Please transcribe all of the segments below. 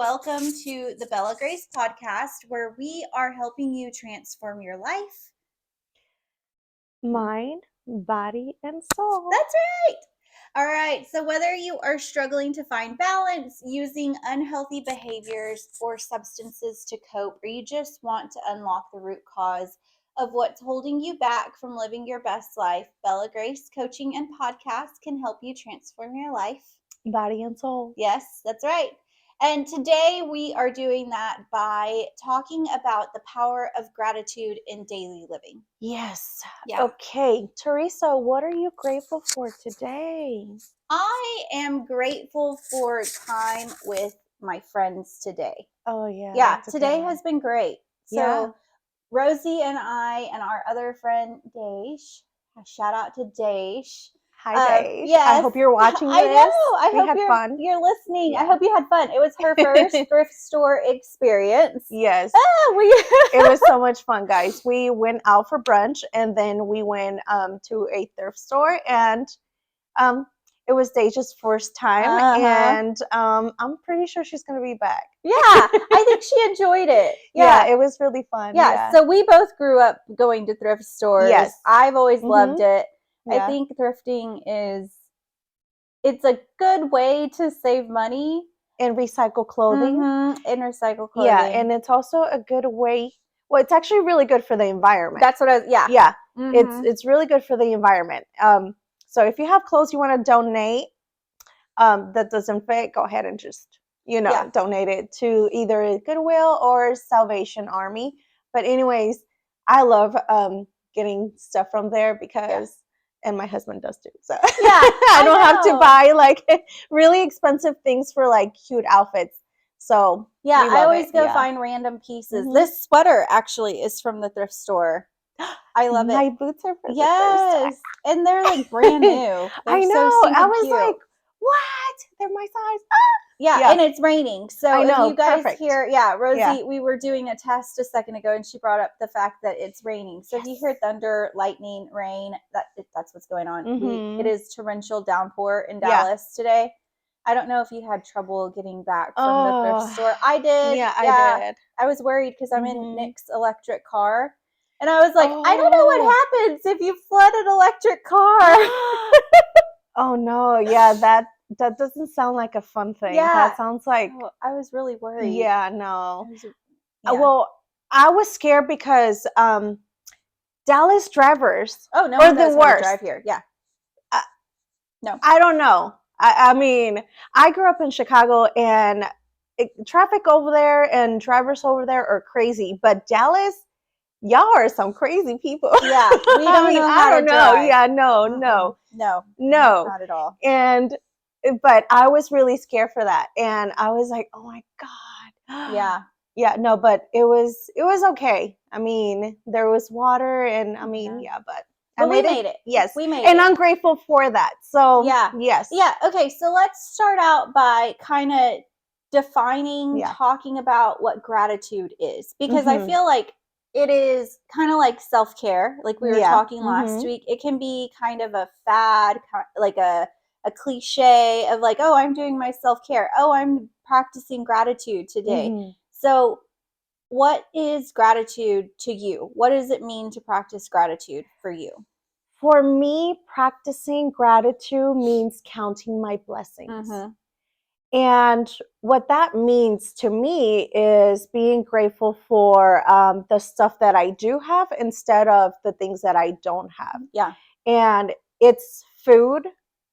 welcome to the Bella Grace podcast, where we are helping you transform your life, mind, body, and soul. That's right. All right. So whether you are struggling to find balance, using unhealthy behaviors or substances to cope, or you just want to unlock the root cause of what's holding you back from living your best life, Bella Grace Coaching and Podcast can help you transform your life, body, and soul. Yes, that's right. And today we are doing that by talking about the power of gratitude in daily living. Yes. Yeah. Okay, Teresa, what are you grateful for today? I am grateful for time with my friends today. Oh, yeah. Yeah, today has been great. So Yeah. Rosie and I and our other friend, Daish, shout out to Daish. Hi, Daish. Yes. I hope you're watching this. I know. We had fun. You're listening. Yeah. I hope you had fun. It was her first thrift store experience. Yes. It was so much fun, guys. We went out for brunch, and then we went to a thrift store, and it was Daish's first time, and I'm pretty sure she's going to be back. Yeah, I think she enjoyed it. Yeah, it was really fun. Yeah, so we both grew up going to thrift stores. Yes. I've always loved it. Yeah. I think thrifting it's a good way to save money. And recycle clothing. And recycle clothing. Yeah, and it's also a good way. Well, it's actually really good for the environment. That's what Yeah. It's really good for the environment. So if you have clothes you want to donate that doesn't fit, go ahead and just, donate it to either Goodwill or Salvation Army. But anyways, I love getting stuff from there because, and my husband does too. So I don't have to buy like really expensive things for like cute outfits. So I always go find random pieces. This sweater actually is from the thrift store. I love it. My boots are from the thrift store. And they're like brand new. I know. So I was cute. like, what? They're my size. Yeah, and it's raining. So I know, if you guys perfect. hear, Rosie, we were doing a test a second ago, and she brought up the fact that it's raining. So if you hear thunder, lightning, rain, that's what's going on. It is torrential downpour in Dallas today. I don't know if you had trouble getting back from the thrift store. I did. Yeah, I did. I was worried because I'm in Nick's electric car. And I was like, I don't know what happens if you flood an electric car. Oh, no. Yeah, that doesn't sound like a fun thing. Yeah. That sounds like... Oh, I was really worried. Yeah, no. Well, I was scared because Dallas drivers are the worst. Drive here. Yeah. No. I don't know. I mean, I grew up in Chicago, and traffic over there and drivers over there are crazy. But Dallas, y'all are some crazy people. Yeah, we don't know how to drive. Yeah, no, not at all. But I was really scared for that, and I was like, oh my god. Yeah, no, but it was okay. I mean, there was water, and I mean, but we made it. Yes, we made it, and I'm grateful for that. So yes, Okay, so let's start out by kind of defining, talking about what gratitude is, because I feel like it is kind of like self-care, like we were talking last week. It can be kind of a fad, like a cliche of like, oh, I'm doing my self-care. Oh, I'm practicing gratitude today. So what is gratitude to you? What does it mean to practice gratitude for you? For me, practicing gratitude means counting my blessings. And what that means to me is being grateful for the stuff that I do have instead of the things that I don't have. Yeah. And it's food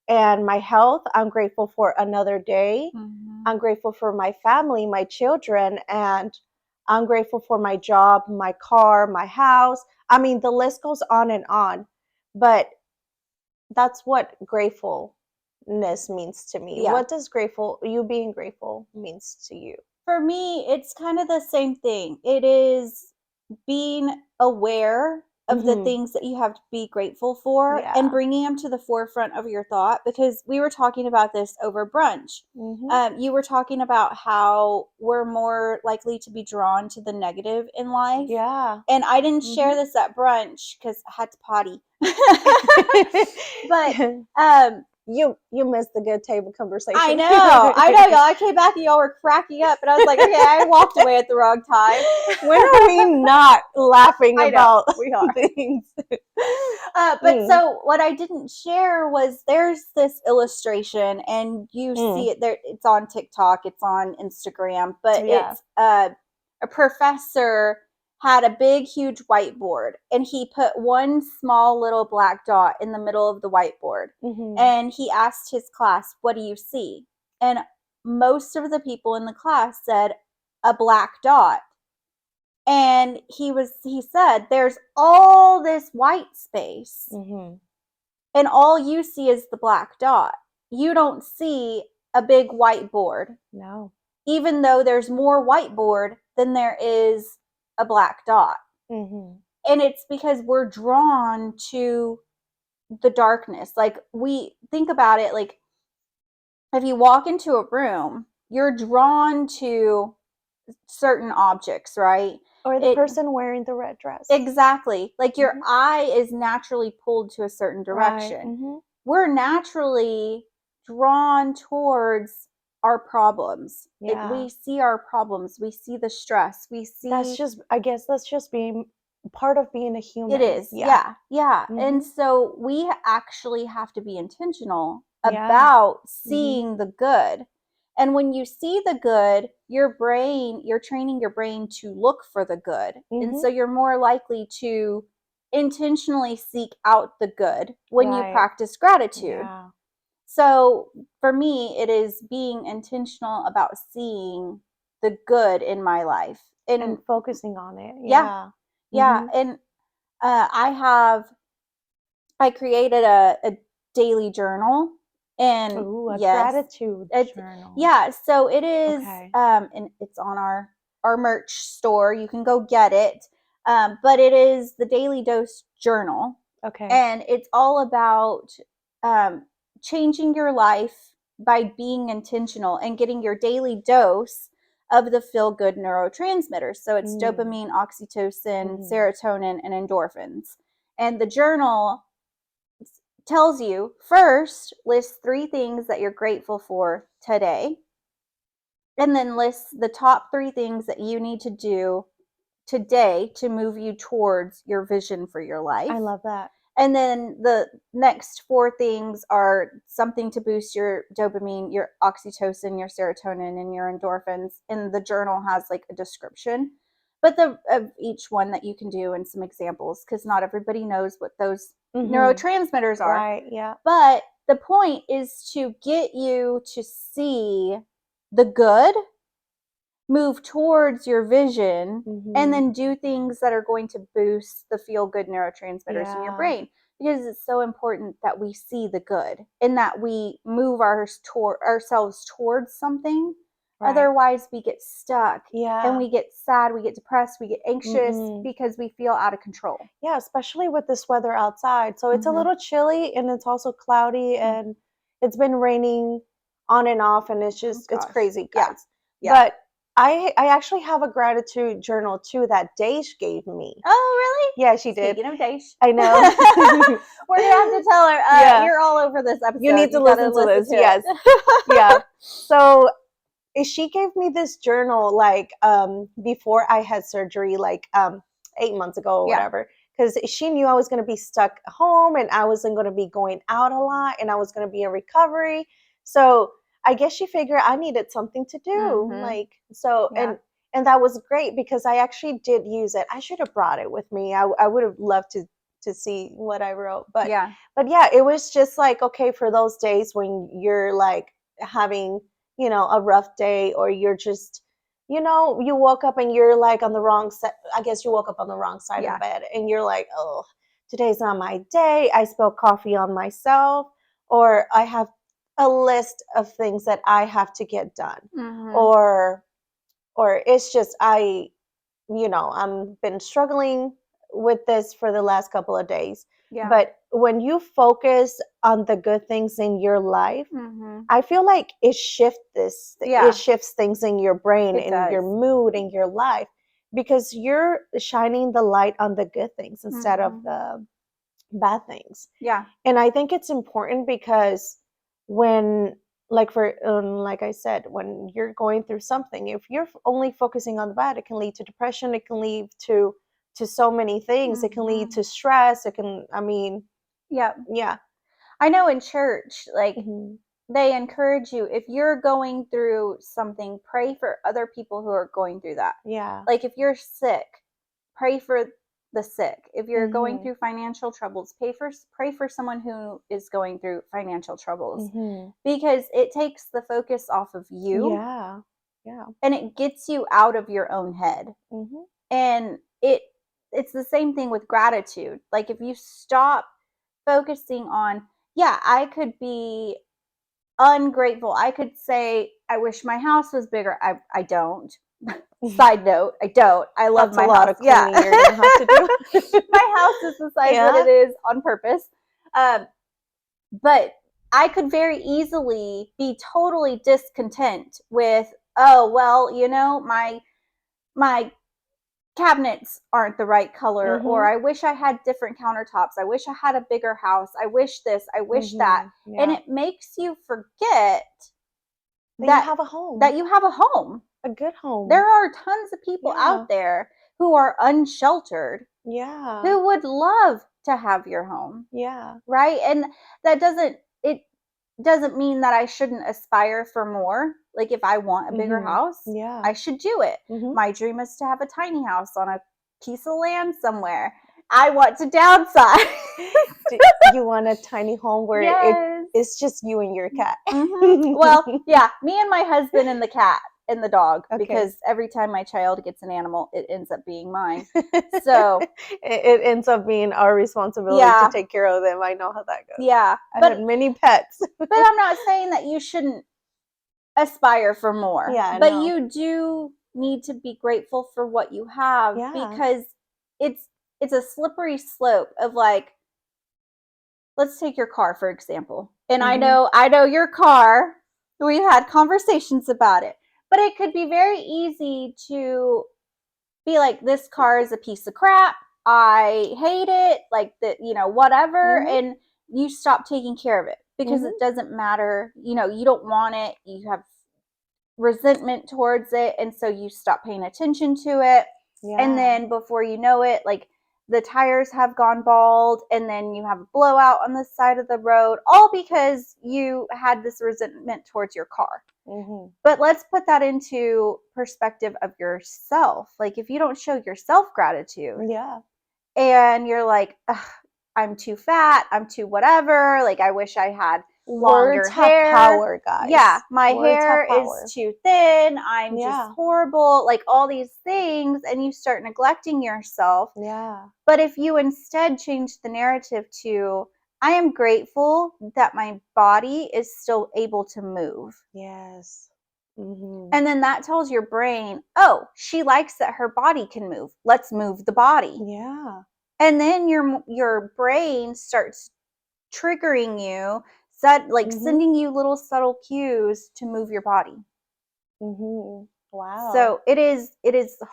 and my health. I'm grateful for another day. I'm grateful for my family, my children, and I'm grateful for my job, my car, my house. I mean, the list goes on and on. But that's what gratefulness means to me. Yeah. What does you being grateful means to you? For me, it's kind of the same thing. It is being aware of the things that you have to be grateful for and bringing them to the forefront of your thought, because we were talking about this over brunch. You were talking about how we're more likely to be drawn to the negative in life. Yeah. And I didn't share this at brunch because I had to potty. But you missed the good table conversation. I know, y'all. I came back and y'all were cracking up, and I was like, okay, I walked away at the wrong time. When are we not laughing about we are. things? But so what I didn't share was there's this illustration, and you see it there. It's on TikTok, it's on Instagram, but it's a professor had a big, huge whiteboard, and he put one small little black dot in the middle of the whiteboard. And he asked his class, what do you see? And most of the people in the class said a black dot. And he said, there's all this white space, and all you see is the black dot. You don't see a big whiteboard. No. Even though there's more whiteboard than there is a black dot. And it's because we're drawn to the darkness. Like, we think about it, like, if you walk into a room, you're drawn to certain objects, right? Or the person wearing the red dress. Exactly. Like, your eye is naturally pulled to a certain direction. Right. We're naturally drawn towards our problems. We see our problems. We see the stress. We see. I guess that's just being part of being a human. It is. Yeah. And so we actually have to be intentional about seeing the good. And when you see the good, you're training your brain to look for the good. And so you're more likely to intentionally seek out the good when you practice gratitude. So for me, it is being intentional about seeing the good in my life and focusing on it. And I created a daily journal, and a gratitude journal. Yeah, so it is, and it's on our merch store. You can go get it. But it is the Daily Dose Journal. Okay. And it's all about changing your life by being intentional and getting your daily dose of the feel-good neurotransmitters. So it's dopamine, oxytocin, serotonin, and endorphins. And the journal tells you, first, list 3 things that you're grateful for today. And then list the top 3 things that you need to do today to move you towards your vision for your life. I love that. And then the next 4 things are something to boost your dopamine, your oxytocin, your serotonin, and your endorphins. And the journal has like a description, but of each one that you can do and some examples, because not everybody knows what those neurotransmitters are. Right, yeah. But the point is to get you to see the good, move towards your vision, and then do things that are going to boost the feel-good neurotransmitters in your brain. Because it's so important that we see the good and that we move ourselves towards something. Right. Otherwise, we get stuck. And we get sad, we get depressed, we get anxious because we feel out of control. Yeah, especially with this weather outside. So it's a little chilly, and it's also cloudy, and it's been raining on and off, and it's just, it's crazy, guys. But I actually have a gratitude journal too that Daesh gave me. Oh, really? Yeah, she did. Speaking of Daesh. I know. We're going to have to tell her, you're all over this episode. You need to listen to this. Yes. So she gave me this journal like before I had surgery, like 8 months ago or whatever. Because she knew I was going to be stuck at home, and I wasn't going to be going out a lot, and I was going to be in recovery. So I guess she figured I needed something to do, and that was great because I actually did use it. I should have brought it with me. I would have loved to see what I wrote, but yeah, it was just like, okay, for those days when you're like having, a rough day, or you're just, you woke up and you're like on the wrong side. I guess you woke up on the wrong side of bed, and you're like, oh, today's not my day. I spilled coffee on myself, or I have a list of things that I have to get done, or it's just I've been struggling with this for the last couple of days. But when you focus on the good things in your life, I feel like it shifts things in your brain, in your mood, in your life, because you're shining the light on the good things instead of the bad things. And I think it's important because when, like like I said, when you're going through something, if you're only focusing on the bad, it can lead to depression. It can lead to so many things. It can lead to stress. It can, yeah. I know in church, like, they encourage you, if you're going through something, pray for other people who are going through that. Yeah. Like, if you're sick, pray for the sick. If you're going through financial troubles, pray for someone who is going through financial troubles, because it takes the focus off of you. Yeah. And it gets you out of your own head. And it's the same thing with gratitude. Like, if you stop focusing on, I could be ungrateful. I could say, I wish my house was bigger. I don't. Side note, I don't. I love my house. That's a lot of cleaning you're gonna have to do. My house is the size that it is on purpose. But I could very easily be totally discontent with, oh, well, my cabinets aren't the right color, or I wish I had different countertops. I wish I had a bigger house. I wish this, I wish that. Yeah. And it makes you forget that you have a home. That you have a home. A good home. There are tons of people out there who are unsheltered. Yeah. Who would love to have your home. Yeah. Right? And that doesn't mean that I shouldn't aspire for more. Like, if I want a bigger house, I should do it. My dream is to have a tiny house on a piece of land somewhere. I want to downsize. You want a tiny home where it's just you and your cat. Well, yeah, me and my husband and the cat and the dog, because every time my child gets an animal, it ends up being mine. So it ends up being our responsibility to take care of them. I know how that goes. Yeah. I had many pets. But I'm not saying that you shouldn't aspire for more. Yeah. But you do need to be grateful for what you have, because it's a slippery slope of, like, let's take your car, for example. And I know your car. We've had conversations about it. But it could be very easy to be like, this car is a piece of crap. I hate it. Like, whatever. And you stop taking care of it because it doesn't matter. You don't want it. You have resentment towards it. And so you stop paying attention to it. Yeah. And then before you know it, like, the tires have gone bald, and then you have a blowout on the side of the road, all because you had this resentment towards your car. But let's put that into perspective of yourself. Like, if you don't show yourself gratitude, and you're like, I'm too fat, I'm too whatever, like, I wish I had longer hair. Power, guys. Yeah, my hair is too thin, I'm just horrible, like, all these things, and you start neglecting yourself. Yeah. But if you instead change the narrative to, I am grateful that my body is still able to move. Yes. And then that tells your brain, oh, she likes that her body can move. Let's move the body. Yeah. And then your brain starts triggering you, sending you little subtle cues to move your body. Wow. So it is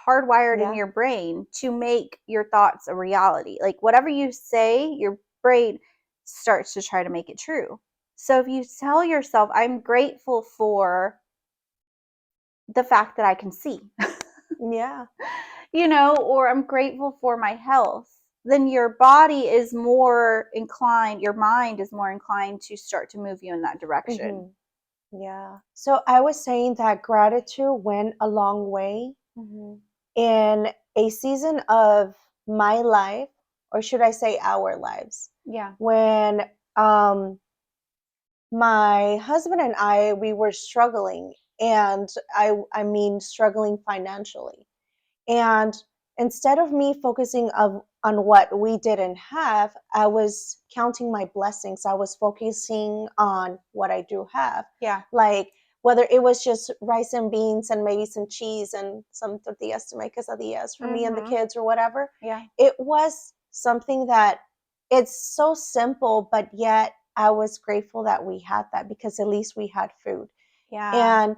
hardwired in your brain to make your thoughts a reality. Like, whatever you say, your brain starts to try to make it true. So if you tell yourself, I'm grateful for the fact that I can see. Yeah. Or I'm grateful for my health, then your body is more inclined, your mind is more inclined to start to move you in that direction. Yeah. So I was saying that gratitude went a long way in a season of my life, or should I say our lives? Yeah. When my husband and we were struggling, and I mean struggling financially. And instead of me focusing on what we didn't have, I was counting my blessings. I was focusing on what I do have. Yeah. Like, whether it was just rice and beans and maybe some cheese and some tortillas to make quesadillas for me and the kids or whatever. Yeah. It was something that it's so simple, but yet I was grateful that we had that, because at least we had food. Yeah.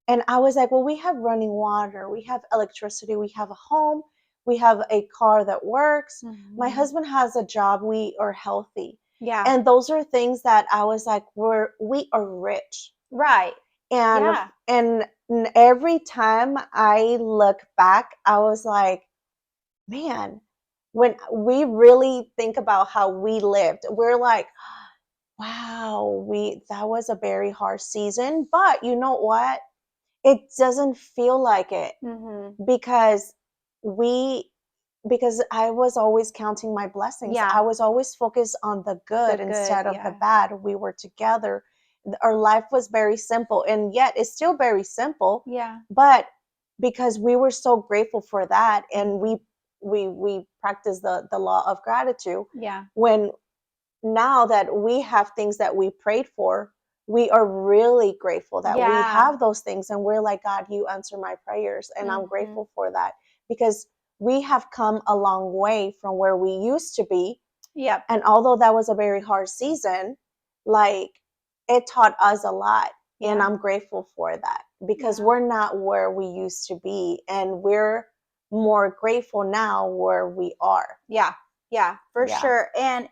And I was like, well, we have running water, we have electricity, we have a home, we have a car that works. My husband has a job, we are healthy. Yeah. And those are things that I was like, we are rich. Right. And every time I look back, I was like, man, when we really think about how we lived, we're like, wow, that was a very harsh season. But you know what? It doesn't feel like it because I was always counting my blessings. Yeah. I was always focused on the good instead of the bad. We were together. Our life was very simple, and yet it's still very simple. Yeah. But because we were so grateful for that, and we practice the law of gratitude. Yeah. When now that we have things that we prayed for, we are really grateful that we have those things, and we're like, God, you answer my prayers, and I'm grateful for that, because we have come a long way from where we used to be. Yep. And although that was a very hard season, like, it taught us a lot. Yeah. And I'm grateful for that, because we're not where we used to be, and we're more grateful now where we are. Yeah. Yeah, for sure. And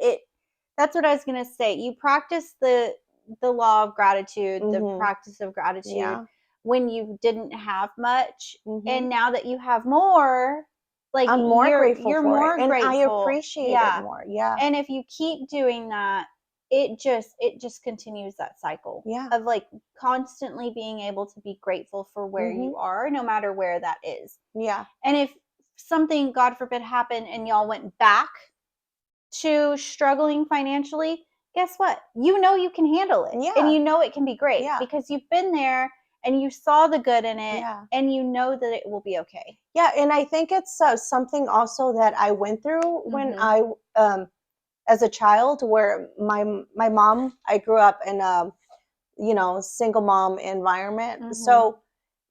that's what I was going to say. You practice the law of gratitude, the practice of gratitude when you didn't have much. And now that you have more, like, I'm more grateful you're for more it, and grateful. I appreciate it more. Yeah. And if you keep doing that, it just continues that cycle of like constantly being able to be grateful for where you are, no matter where that is. Yeah. And if something, God forbid, happened and y'all went back to struggling financially, guess what? You know you can handle it. Yeah. And you know it can be great because you've been there and you saw the good in it, and you know that it will be okay. Yeah, and I think it's something also that I went through when I as a child, where my mom, I grew up in a single mom environment. So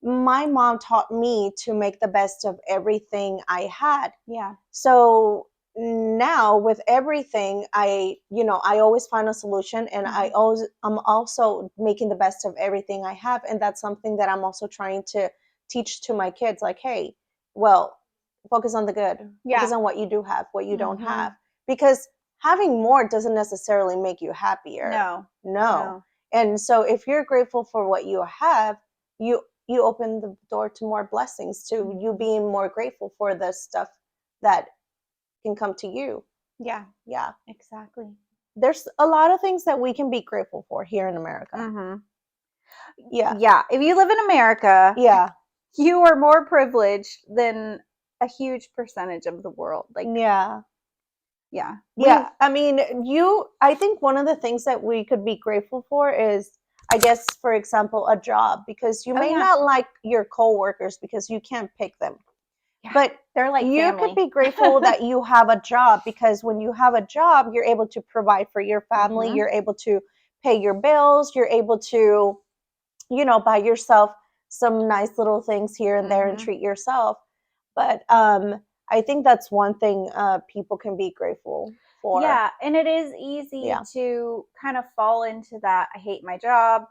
my mom taught me to make the best of everything I had. Yeah. So now with everything, I always find a solution, and I'm also making the best of everything I have. And that's something that I'm also trying to teach to my kids, like, hey, well, focus on the good. Focus on what you do have, what you don't have, because having more doesn't necessarily make you happier. No. And so if you're grateful for what you have, you open the door to more blessings, to you being more grateful for the stuff that can come to you. Yeah. Yeah. Exactly. There's a lot of things that we can be grateful for here in America. Yeah. Yeah. If you live in America, you are more privileged than a huge percentage of the world. Like, yeah. I mean, I think one of the things that we could be grateful for is, I guess, for example, a job, because you may not like your coworkers because you can't pick them. But they're like you family. could be grateful that you have a job, because when you have a job, you're able to provide for your family. You're able to pay your bills. You're able to, buy yourself some nice little things here and there and treat yourself. But I think that's one thing people can be grateful for. Yeah, and it is easy to kind of fall into that, I hate my job.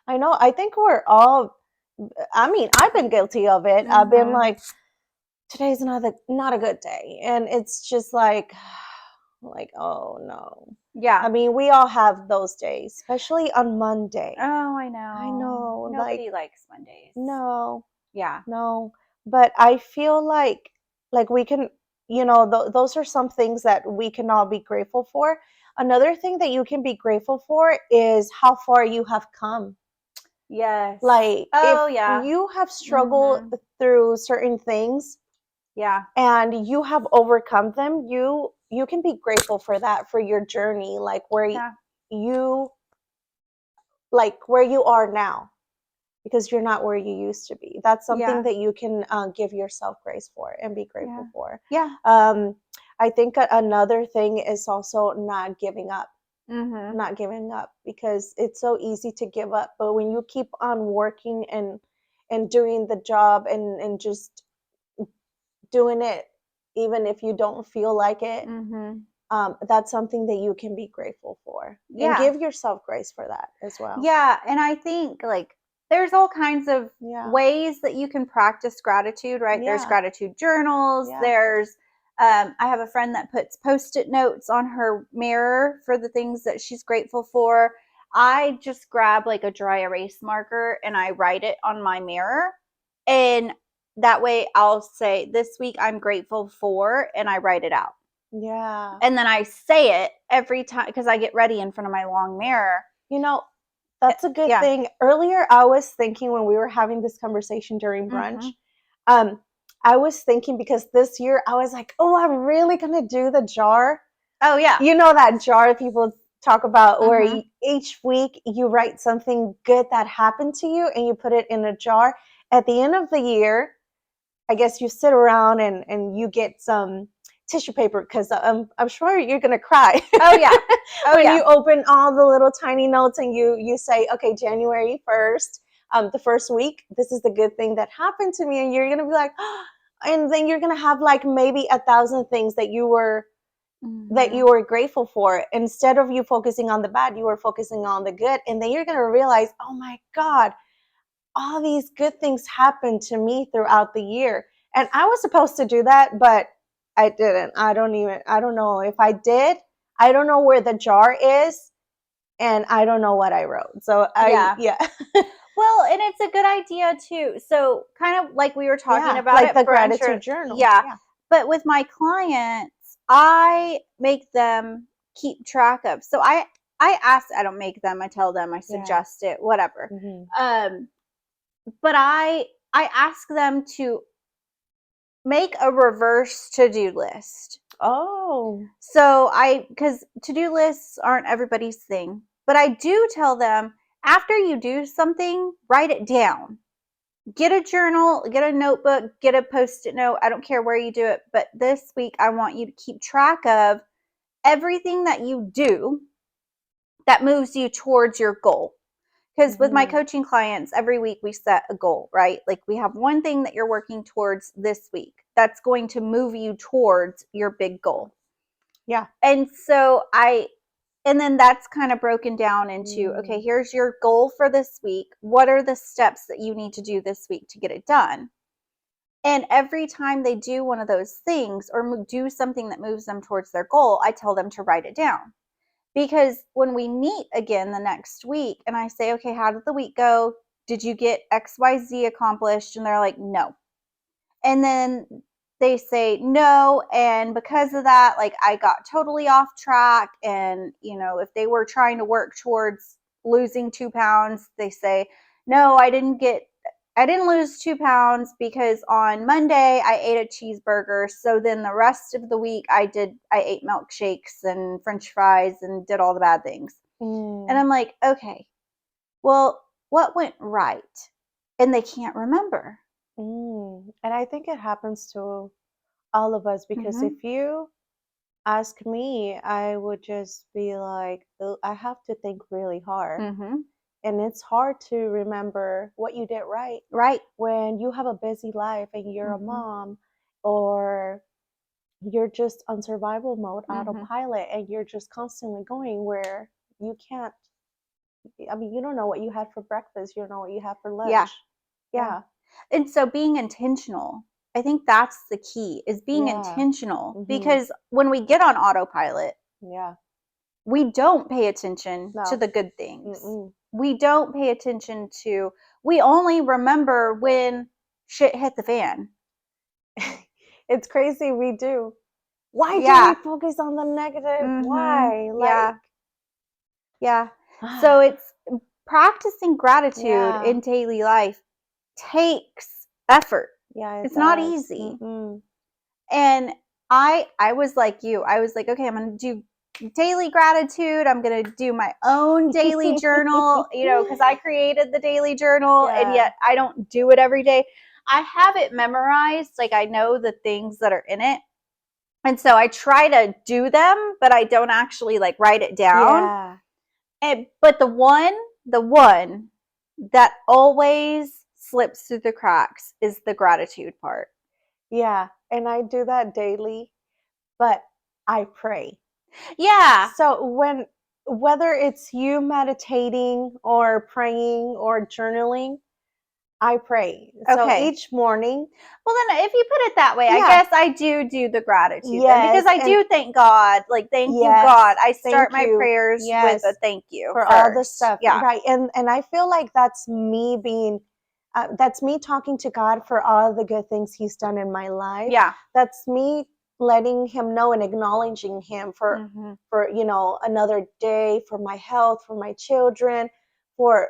I know. I think we're all, I mean, I've been guilty of it. I've been like, today's not a good day, and it's just like oh no. Yeah, I mean, we all have those days, especially on Monday. Oh, I know. Nobody likes Mondays. No. Yeah. No, but I feel like we can, those are some things that we can all be grateful for. Another thing that you can be grateful for is how far you have come. Yes. Like, if you have struggled through certain things, and you have overcome them, you can be grateful for that, for your journey, like where you are now, because you're not where you used to be. That's something that you can give yourself grace for and be grateful for. Yeah. I think another thing is also not giving up. Not giving up, because it's so easy to give up, but when you keep on working and doing the job and just doing it, even if you don't feel like it, that's something that you can be grateful for. And give yourself grace for that as well. Yeah, and I think, like, there's all kinds of ways that you can practice gratitude, right? There's gratitude journals, there's I have a friend that puts Post-it notes on her mirror for the things that she's grateful for. I just grab like a dry erase marker and I write it on my mirror. And that way I'll say, this week I'm grateful for, and I write it out. Yeah. And then I say it every time because I get ready in front of my long mirror. That's a good thing. Earlier, I was thinking when we were having this conversation during brunch, I was thinking because this year I was like, oh, I'm really going to do the jar. Oh, yeah. You know that jar people talk about where each week you write something good that happened to you and you put it in a jar. At the end of the year, I guess you sit around and you get some tissue paper because I'm sure you're going to cry. Oh, yeah. When you open all the little tiny notes and you say, okay, January 1st, the first week, this is the good thing that happened to me. And you're going to be like, oh, and then you're going to have like maybe 1,000 things that you were grateful for. Instead of you focusing on the bad, you were focusing on the good. And then you're going to realize, oh my God, all these good things happened to me throughout the year. And I was supposed to do that, but I didn't. I don't know if I did. I don't know where the jar is, and I don't know what I wrote. So yeah. Well, and it's a good idea too. So kind of like we were talking about like the gratitude journal. Yeah. But with my clients, I make them keep track of. So I don't make them, I tell them, I suggest it, whatever. But I ask them to make a reverse to-do list. Oh. So because to-do lists aren't everybody's thing, but I do tell them, after you do something, write it down. Get a journal, get a notebook, get a Post-it note. I don't care where you do it, but this week I want you to keep track of everything that you do that moves you towards your goal. Because with my coaching clients, every week we set a goal, right? Like we have one thing that you're working towards this week that's going to move you towards your big goal. Yeah. And so and then that's kind of broken down into, okay, here's your goal for this week. What are the steps that you need to do this week to get it done? And every time they do one of those things or do something that moves them towards their goal, I tell them to write it down. Because when we meet again the next week and I say, okay, how did the week go? Did you get XYZ accomplished? And they're like, no. And then they say no, and because of that, like I got totally off track. And if they were trying to work towards losing 2 pounds, they say, no, I didn't lose 2 pounds because on Monday I ate a cheeseburger. So then the rest of the week I ate milkshakes and French fries and did all the bad things. And I'm like, okay, well, what went right? And they can't remember. And I think it happens to all of us because if you ask me, I would just be like, I have to think really hard. And it's hard to remember what you did right. Right. When you have a busy life and you're a mom, or you're just on survival mode, autopilot, and you're just constantly going where you can't. I mean, you don't know what you had for breakfast. You don't know what you had for lunch. Yeah. And so being intentional, I think that's the key, is being intentional. Because when we get on autopilot, we don't pay attention to the good things. We don't pay attention we only remember when shit hit the fan. It's crazy, we do. Why do we focus on the negative? Why? So it's practicing gratitude in daily life takes effort. It's not easy. And I was like you. I was like, okay, I'm going to do daily gratitude. I'm going to do my own daily journal, because I created the daily journal, and yet I don't do it every day. I have it memorized. Like I know the things that are in it. And so I try to do them, but I don't actually like write it down. But the one that always slips through the cracks is the gratitude part. Yeah, and I do that daily, but I pray. Yeah. So whether it's you meditating or praying or journaling, I pray. Okay. So each morning. Well, then if you put it that way, I guess I do the gratitude then, because I do thank God. Like, thank you, God. I start my prayers with a thank you for first. all the stuff. Yeah. Right. And I feel like that's me being, that's me talking to God for all the good things he's done in my life. Yeah. That's me letting him know and acknowledging him for, you know, another day, for my health, for my children, for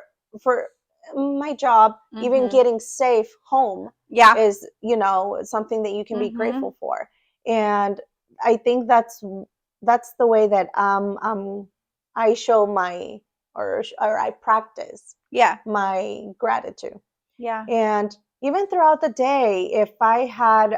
my job, even getting safe home is, you know, something that you can be grateful for. And I think that's the way that I show my or I practice my gratitude. Yeah. And even throughout the day, if I had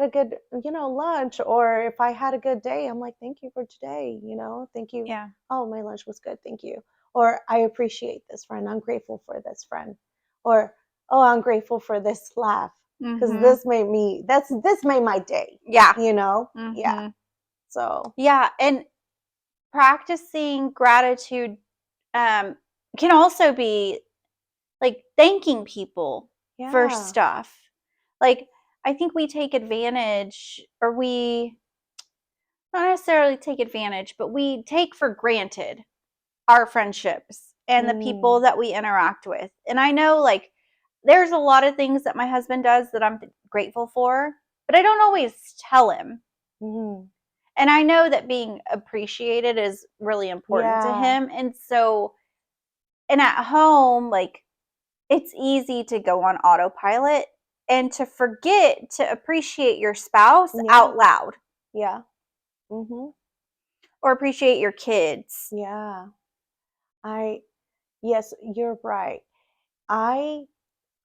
a good, you know, lunch, or if I had a good day, I'm like, thank you for today, you know, thank you. Yeah. Oh, my lunch was good, thank you. Or I appreciate this friend. I'm grateful for this friend. Or, oh, I'm grateful for this laugh, because this made my day. Yeah. You know? Yeah. So. Yeah. And practicing gratitude can also be like thanking people for stuff. Like, I think we take advantage, or we not necessarily take advantage, but we take for granted our friendships and the people that we interact with. And I know, like, there's a lot of things that my husband does that I'm grateful for, but I don't always tell him. And I know that being appreciated is really important to him. And so, and at home, like, it's easy to go on autopilot and to forget to appreciate your spouse out loud. Yeah. Or appreciate your kids. Yeah. Yes, you're right. I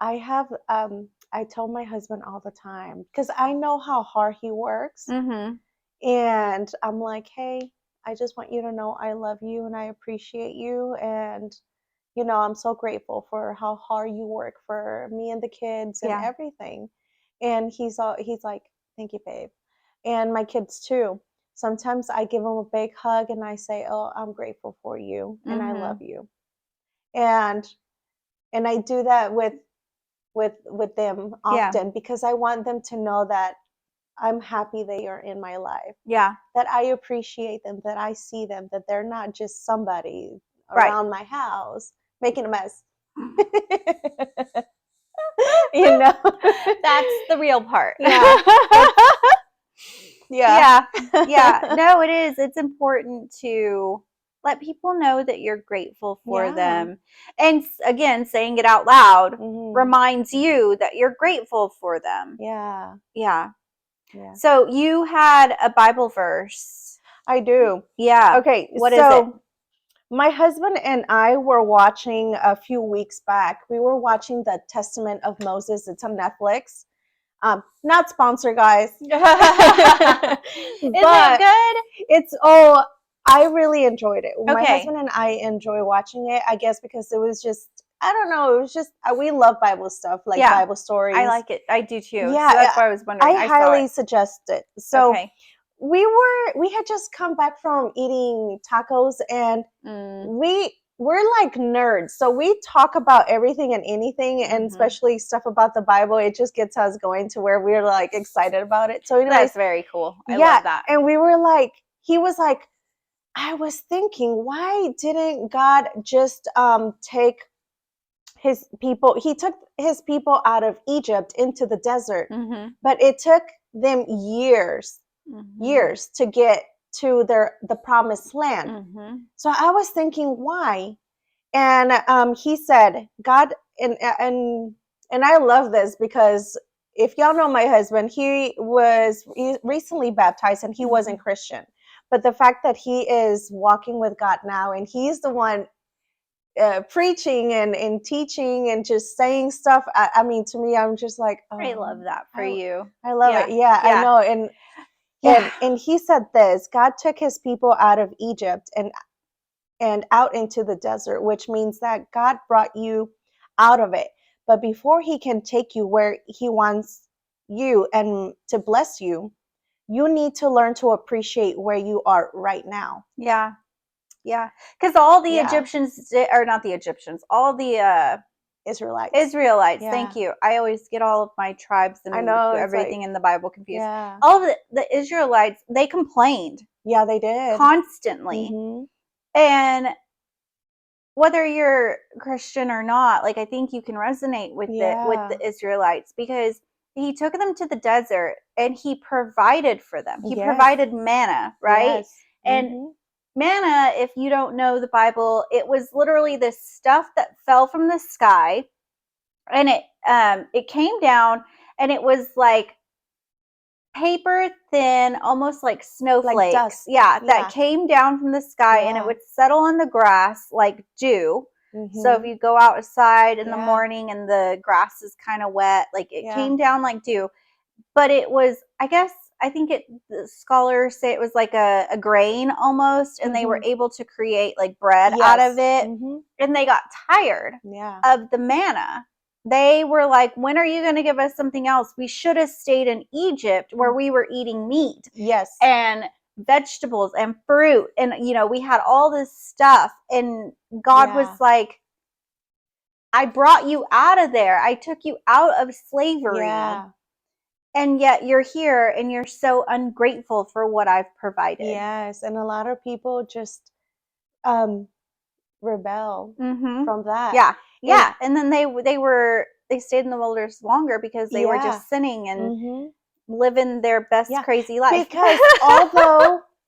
have I tell my husband all the time, because I know how hard he works. And I'm like, hey, I just want you to know I love you and I appreciate you, and you know, I'm so grateful for how hard you work for me and the kids and everything. And he's like, thank you, babe. And my kids too. Sometimes I give them a big hug and I say, oh, I'm grateful for you and I love you. And I do that with them often, because I want them to know that I'm happy they are in my life. Yeah. That I appreciate them, that I see them, that they're not just somebody around my house making a mess. You know? That's the real part. Yeah. Yeah. No, it is. It's important to let people know that you're grateful for them. And again, saying it out loud reminds you that you're grateful for them. Yeah. So you had a Bible verse. I do. Yeah. Okay. What is it? My husband and I were watching a few weeks back. We were watching the Testament of Moses. It's on Netflix. Not sponsored, guys. Is it good? It's I really enjoyed it. My husband and I enjoy watching it, I guess, because it was just, I don't know, it was just, we love Bible stuff, like Bible stories. I like it. I do too. Yeah, so that's why I was wondering. I highly suggest it. So we had just come back from eating tacos, and we're like nerds, so we talk about everything and anything, and especially stuff about the Bible. It just gets us going to where we're like excited about it. So anyways, that's very cool. I love that. And we were like, he was like, I was thinking, why didn't God just take his people? He took his people out of Egypt into the desert, but it took them years to get to the promised land. So I was thinking, why? And he said, God, and I love this, because if y'all know my husband, he was recently baptized and he wasn't Christian. But the fact that he is walking with God now, and he's the one preaching and teaching and just saying stuff. I mean, to me, I'm just like, oh, I love that for you. I love it. Yeah, I know. And he said this: God took his people out of Egypt and out into the desert, which means that God brought you out of it. But before he can take you where he wants you and to bless you, you need to learn to appreciate where you are right now. Yeah. Because all the Egyptians, or not the Egyptians, all the Israelites. Israelites, thank you. I always get all of my tribes and everything in the Bible confused. Yeah. All of the Israelites, they complained. Yeah, they did. Constantly. And whether you're Christian or not, like, I think you can resonate with the Israelites, because he took them to the desert and he provided for them. He provided manna, right? Yes. And manna, if you don't know the Bible, it was literally this stuff that fell from the sky, and it came down, and it was like paper thin, almost like snowflakes. Like dust. That came down from the sky, and it would settle on the grass like dew. So if you go outside in the morning and the grass is kind of wet, like it came down like dew. But it was, I think the scholars say it was like a grain almost, and they were able to create like bread out of it. And they got tired of the manna. They were like, when are you going to give us something else? We should have stayed in Egypt where we were eating meat. Yes. And vegetables and fruit. And, we had all this stuff. And God was like, I brought you out of there. I took you out of slavery. Yeah. And yet you're here and you're so ungrateful for what I've provided. Yes. And a lot of people just rebel from that. Yeah. Yeah. And then they stayed in the wilderness longer because they were just sinning and living their best crazy life. Because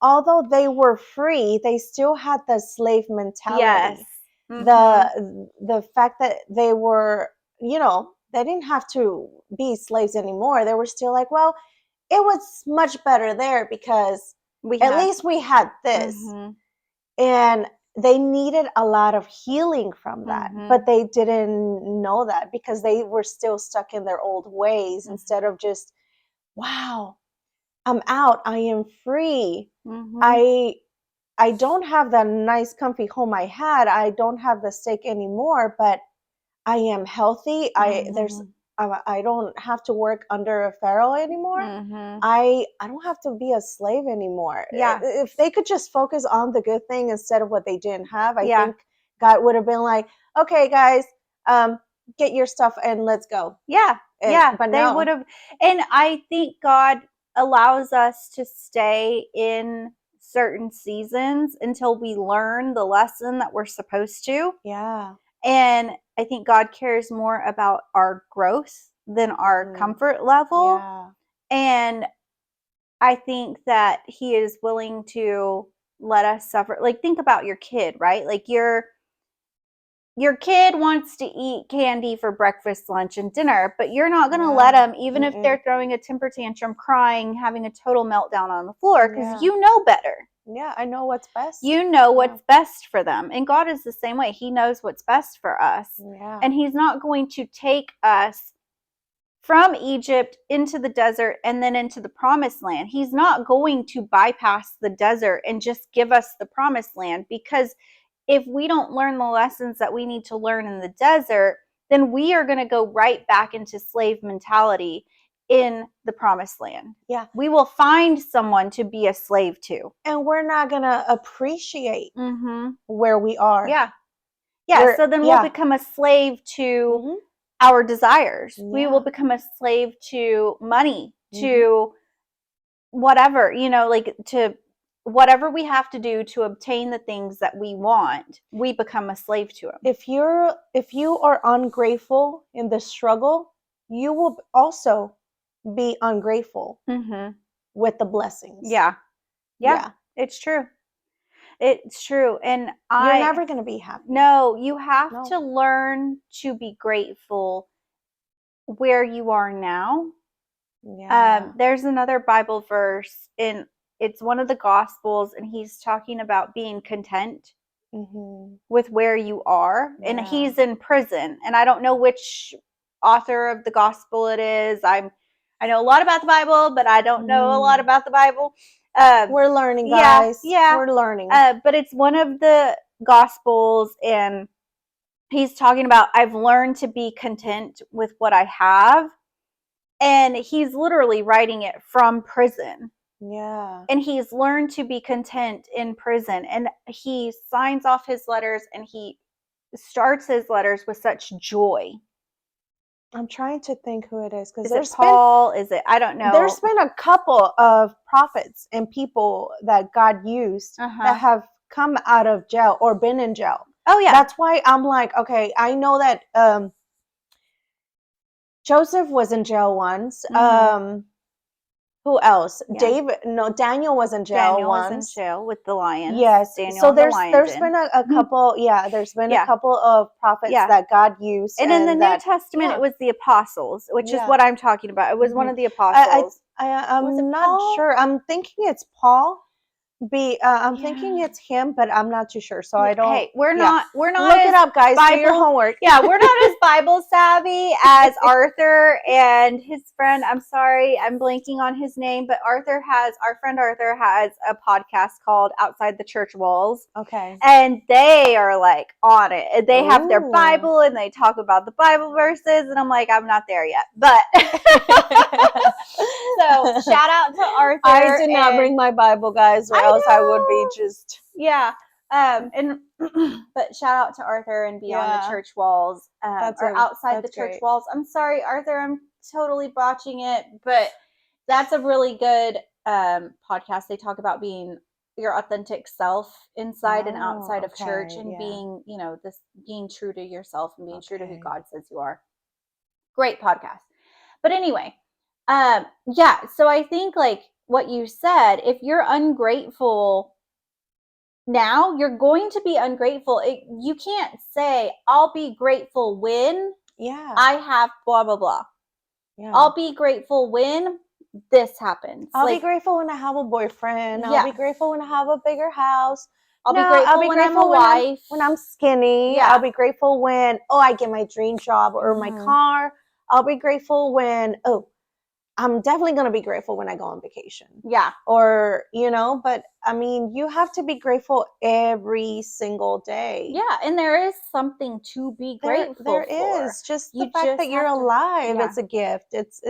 although they were free, they still had the slave mentality. Yes. The fact that they were, they didn't have to be slaves anymore. They were still like, well, it was much better there because at least we had this. And they needed a lot of healing from that, but they didn't know that because they were still stuck in their old ways instead of just, wow, I'm out. I am free. I don't have the nice comfy home I had. I don't have the steak anymore, but I am healthy. I don't have to work under a pharaoh anymore. I don't have to be a slave anymore. Yeah. If they could just focus on the good thing instead of what they didn't have, I think God would have been like, okay, guys, get your stuff and let's go. Yeah. But they would have. And I think God allows us to stay in certain seasons until we learn the lesson that we're supposed to. Yeah. And I think God cares more about our growth than our comfort level. Yeah. And I think that he is willing to let us suffer. Like, think about your kid, right? Like, your kid wants to eat candy for breakfast, lunch, and dinner, but you're not going to let them, even if they're throwing a temper tantrum, crying, having a total meltdown on the floor, because you know better. Yeah, I know what's best. You know what's best for them. And God is the same way. He knows what's best for us. Yeah. And he's not going to take us from Egypt into the desert and then into the promised land. He's not going to bypass the desert and just give us the promised land, because if we don't learn the lessons that we need to learn in the desert, then we are going to go right back into slave mentality in the promised land. Yeah. We will find someone to be a slave to. And we're not going to appreciate where we are. Yeah. Yeah. So then we'll become a slave to our desires. Yeah. We will become a slave to money, to whatever, like to whatever we have to do to obtain the things that we want. We become a slave to them. If you are ungrateful in the struggle, you will also be ungrateful with the blessings. Yeah. It's true. It's true. And you're never going to be happy. No, you have to learn to be grateful where you are now. Yeah. There's another Bible verse it's one of the Gospels, and he's talking about being content with where you are. Yeah. And he's in prison. And I don't know which author of the Gospel it is. I know a lot about the Bible, but I don't know a lot about the Bible. We're learning, guys. Yeah. We're learning. But it's one of the Gospels, and he's talking about, I've learned to be content with what I have. And he's literally writing it from prison. Yeah. And he's learned to be content in prison. And he signs off his letters, and he starts his letters with such joy. I'm trying to think who it is, because there's Paul. Is it? I don't know. There's been a couple of prophets and people that God used that have come out of jail or been in jail. Oh yeah. That's why I'm like, okay, I know that Joseph was in jail once. Who else? Yeah. Daniel was in jail Daniel once. was in jail with the lions. Yes. Daniel so there's been a couple, there's been a couple of prophets that God used. And in the New Testament, it was the apostles, which is what I'm talking about. It was one of the apostles. I'm not sure. I'm thinking it's Paul. I'm thinking it's him, but I'm not too sure. So I don't. Hey, we're not. Look it up, guys. Do your homework. Yeah, we're not as Bible savvy as Arthur and his friend. I'm sorry, I'm blanking on his name, but our friend Arthur has a podcast called Outside the Church Walls. Okay. And they are like on it. They have their Bible and they talk about the Bible verses, and I'm like, I'm not there yet, but. So shout out to Arthur. I did not bring my Bible, guys, or else I would be just but shout out to Arthur and Beyond the Church Walls, or Outside the Church Walls. I'm sorry, Arthur, I'm totally botching it, but that's a really good podcast. They talk about being your authentic self inside and outside of church, and being, being true to yourself and being true to who God says you are. Great podcast. But anyway, so I think like what you said, if you're ungrateful now, you're going to be ungrateful. You can't say, I'll be grateful when I have blah, blah, blah. Yeah. I'll be grateful when this happens. I'll be grateful when I have a boyfriend. I'll be grateful when I have a bigger house. I'll be grateful when I'm a wife. When I'm skinny. Yeah. I'll be grateful when, I get my dream job or my car. I'll be grateful when, I'm definitely going to be grateful when I go on vacation. Yeah. Or, but I mean, you have to be grateful every single day. Yeah. And there is something to be grateful for. There is. Just the fact that you're alive, it's a gift. It's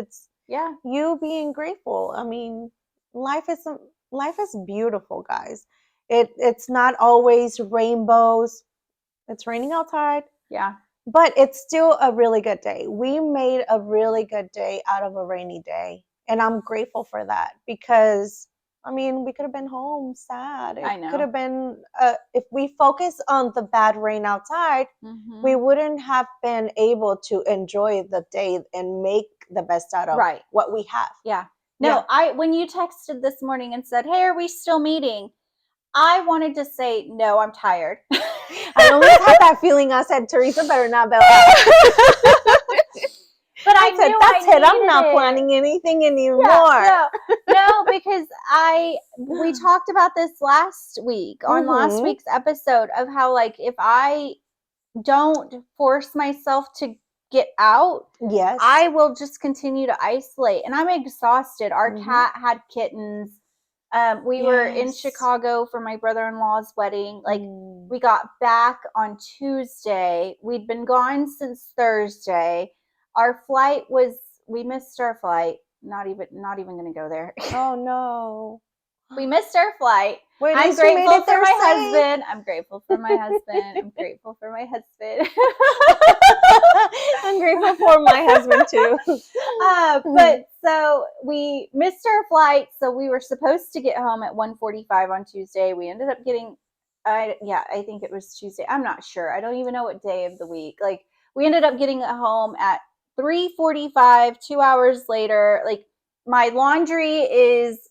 you being grateful. I mean, life is beautiful, guys. It's not always rainbows. It's raining outside. Yeah. But it's still a really good day. We made a really good day out of a rainy day. And I'm grateful for that because, I mean, we could have been home sad. I know. Could have been, if we focus on the bad rain outside, we wouldn't have been able to enjoy the day and make the best out of what we have. Yeah. No, when you texted this morning and said, hey, are we still meeting? I wanted to say, no, I'm tired. I always had that feeling. I said, Teresa better not bail out. But I said, that's it. I'm not planning anything anymore. No, because we talked about this last week on last week's episode of how, like, if I don't force myself to get out, I will just continue to isolate. And I'm exhausted. Our cat had kittens. We were in Chicago for my brother-in-law's wedding. Like, we got back on Tuesday. We'd been gone since Thursday. We missed our flight. Not even going to go there. Oh no. We missed our flight. I'm grateful for my husband. I'm grateful for my husband. I'm grateful for my husband. I'm grateful for my husband too. But so we missed our flight. So we were supposed to get home at 1:45 on Tuesday. We ended up getting, I think it was Tuesday. I'm not sure. I don't even know what day of the week. Like, we ended up getting home at 3:45, 2 hours later. Like, my laundry is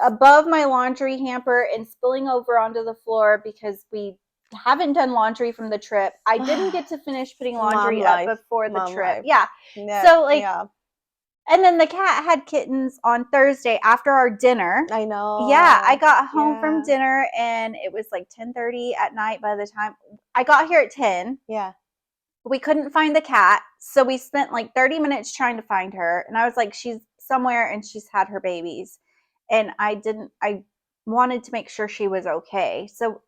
above my laundry hamper and spilling over onto the floor because we haven't done laundry from the trip. I didn't get to finish putting laundry up before the trip. Yeah. So, like, and then the cat had kittens on Thursday after our dinner. I know. Yeah. I got home from dinner and it was like 10:30 at night by the time I got here at 10. Yeah. We couldn't find the cat. So we spent like 30 minutes trying to find her. And I was like, she's somewhere and she's had her babies. And I wanted to make sure she was okay. So,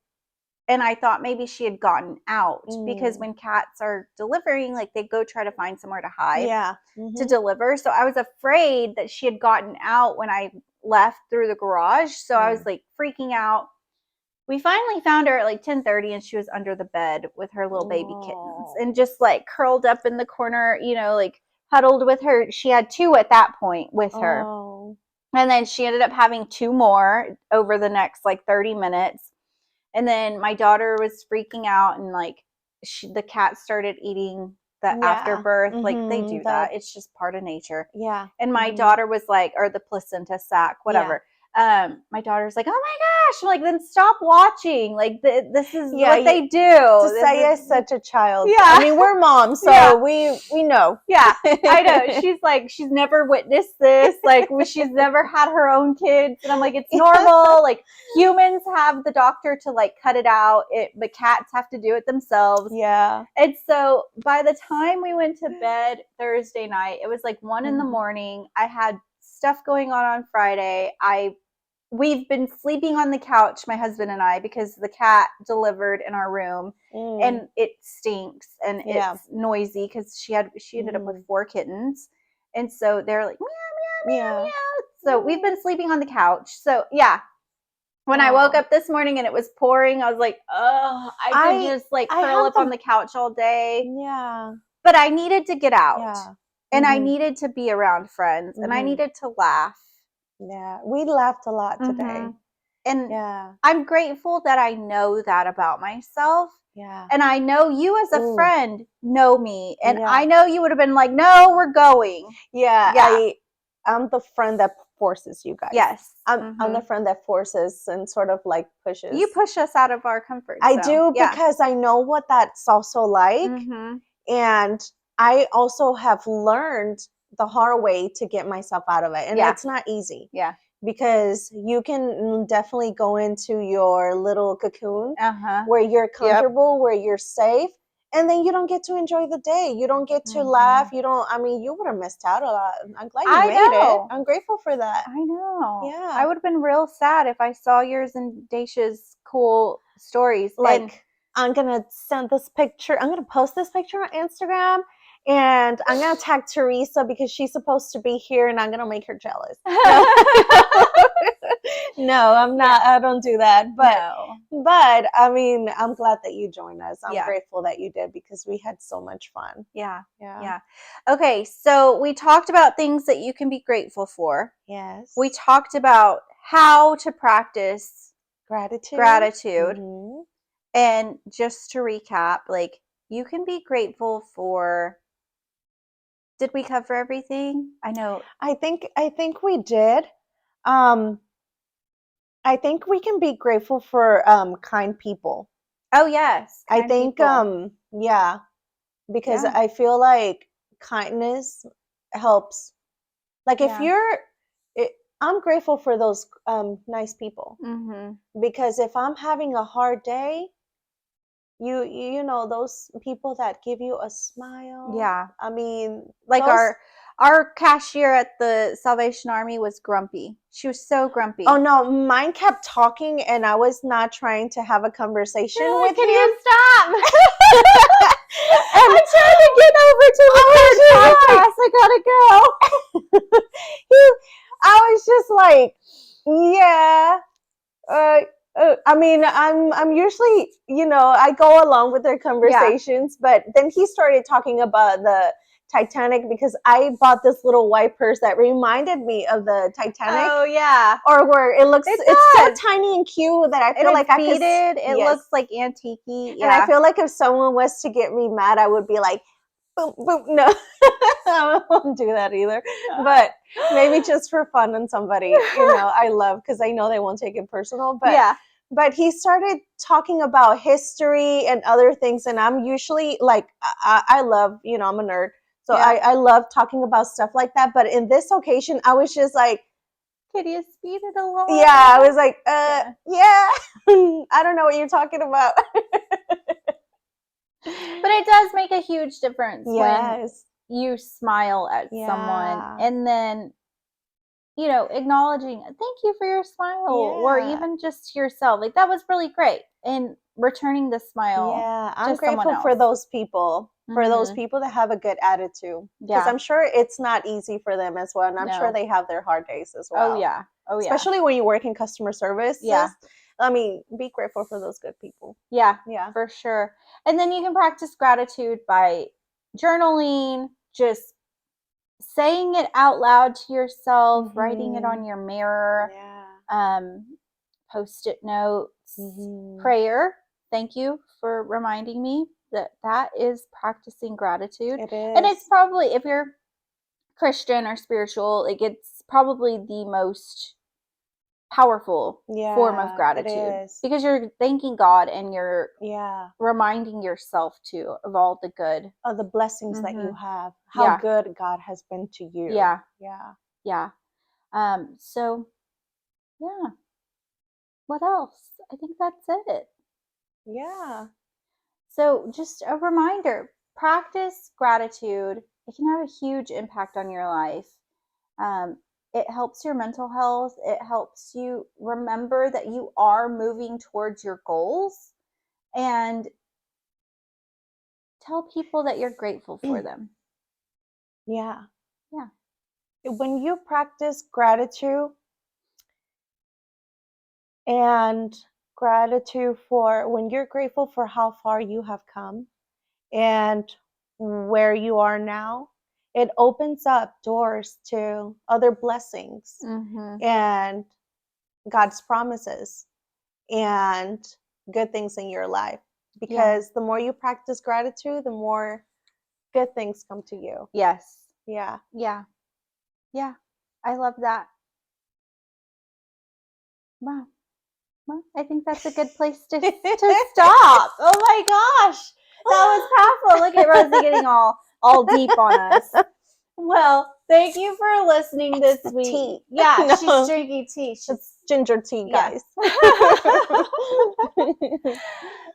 and I thought maybe she had gotten out because when cats are delivering, like, they go try to find somewhere to hide to deliver. So I was afraid that she had gotten out when I left through the garage. So I was like freaking out. we finally found her at like 10:30, and she was under the bed with her little baby kittens and just like curled up in the corner, like huddled with her. She had 2 at that point with her. And then she ended up having 2 more over the next like 30 minutes. And then my daughter was freaking out, and like the cat started eating the afterbirth. Like they do that. It's just part of nature. Yeah. And my daughter was like, or the placenta sac, whatever. My daughter's like, oh my gosh. I'm like, then stop watching. Like this is what they do. Desaya is such a child. Yeah. I mean, we're moms, so we know. Yeah, I know. She's like, she's never witnessed this. Like she's never had her own kids. And I'm like, it's normal. Like humans have the doctor to like cut it out. But cats have to do it themselves. Yeah. And so by the time we went to bed Thursday night, it was like 1 in the morning. I had stuff going on Friday. We've been sleeping on the couch, my husband and I, because the cat delivered in our room, and it stinks and it's noisy because she ended up with 4 kittens, and so they're like meow meow meow meow. So we've been sleeping on the couch. So when I woke up this morning and it was pouring, I was like, oh, I could just like curl up on the couch all day. Yeah. But I needed to get out, and I needed to be around friends, and I needed to laugh. Yeah, we laughed a lot today. And I'm grateful that I know that about myself. Yeah. And I know you as a friend know me. And I know you would have been like, no, we're going. Yeah. I'm the friend that forces you guys. Yes. I'm the friend that forces and sort of like pushes. You push us out of our comfort zone. I do, because I know what that's also like. And I also have learned the hard way to get myself out of it. And it's not easy. Yeah. Because you can definitely go into your little cocoon where you're comfortable, where you're safe, and then you don't get to enjoy the day. You don't get to laugh. You would have missed out a lot. I'm glad you made it. I'm grateful for that. I know. Yeah. I would have been real sad if I saw yours and Daisha's cool stories. Like, I'm going to send this picture. I'm going to post this picture on Instagram. And I'm going to tag Teresa because she's supposed to be here, and I'm going to make her jealous. No, I'm not. I don't do that. But I mean, I'm glad that you joined us. I'm grateful that you did, because we had so much fun. Yeah. Okay, so we talked about things that you can be grateful for. Yes. We talked about how to practice gratitude. And just to recap, like, you can be grateful for... Did we cover everything? I know. I think we did. I think we can be grateful for kind people. Oh yes. I think because I feel like kindness helps. Like if I'm grateful for those nice people. Because if I'm having a hard day, you know, those people that give you a smile. Yeah. I mean, like our cashier at the Salvation Army was grumpy. She was so grumpy. Oh no, mine kept talking, and I was not trying to have a conversation with him. Can you stop? I'm trying to get over to the podcast. I gotta go. I was just like, I mean, I'm usually, I go along with their conversations, but then he started talking about the Titanic, because I bought this little white purse that reminded me of the Titanic. Oh yeah. Or where it's so tiny and cute that I feel like it looks like antique-y. Yeah. And I feel like if someone was to get me mad, I would be like, boom, boom. No, I won't do that either. But maybe just for fun on somebody, I love, because I know they won't take it personal. But But he started talking about history and other things, and I'm usually like, I love, I'm a nerd. So I love talking about stuff like that. But in this occasion, I was just like, can you speed it along? Yeah, I was like, I don't know what you're talking about. But it does make a huge difference when you smile at someone, and then, acknowledging, thank you for your smile, or even just yourself. Like, that was really great. And returning the smile. Yeah, I'm grateful for those people. For those people that have a good attitude. Because I'm sure it's not easy for them as well. And I'm sure they have their hard days as well. Oh, yeah. Especially when you work in customer service. Yeah. I mean, be grateful for those good people. Yeah, Yeah, for sure. And then you can practice gratitude by journaling, just saying it out loud to yourself, writing it on your mirror, post-it notes, prayer. Thank you for reminding me that is practicing gratitude. It is. And it's probably, if you're Christian or spiritual, it's probably the most powerful form of gratitude, because you're thanking God and you're reminding yourself too of all the good, of the blessings that you have, how good God has been to you. Yeah. So yeah, what else? I think that's it. Yeah. So just a reminder, practice gratitude. It can have a huge impact on your life. It helps your mental health. It helps you remember that you are moving towards your goals, and tell people that you're grateful for them. Yeah. Yeah. When you practice gratitude, and gratitude for when you're grateful for how far you have come and where you are now, it opens up doors to other blessings and God's promises and good things in your life. Because the more you practice gratitude, the more good things come to you. Yes. Yeah. Yeah. Yeah. I love that. Wow. Well, I think that's a good place to stop. Oh my gosh. That was powerful. Look at Rosie getting all deep on us. Well, thank you for listening this week. Tea. Yeah, no. She's drinking tea. It's ginger tea, guys.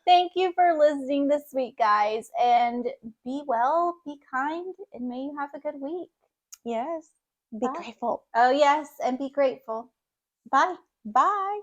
Thank you for listening this week, guys. And be well, be kind, and may you have a good week. Yes. Be grateful. Oh, yes, and be grateful. Bye. Bye.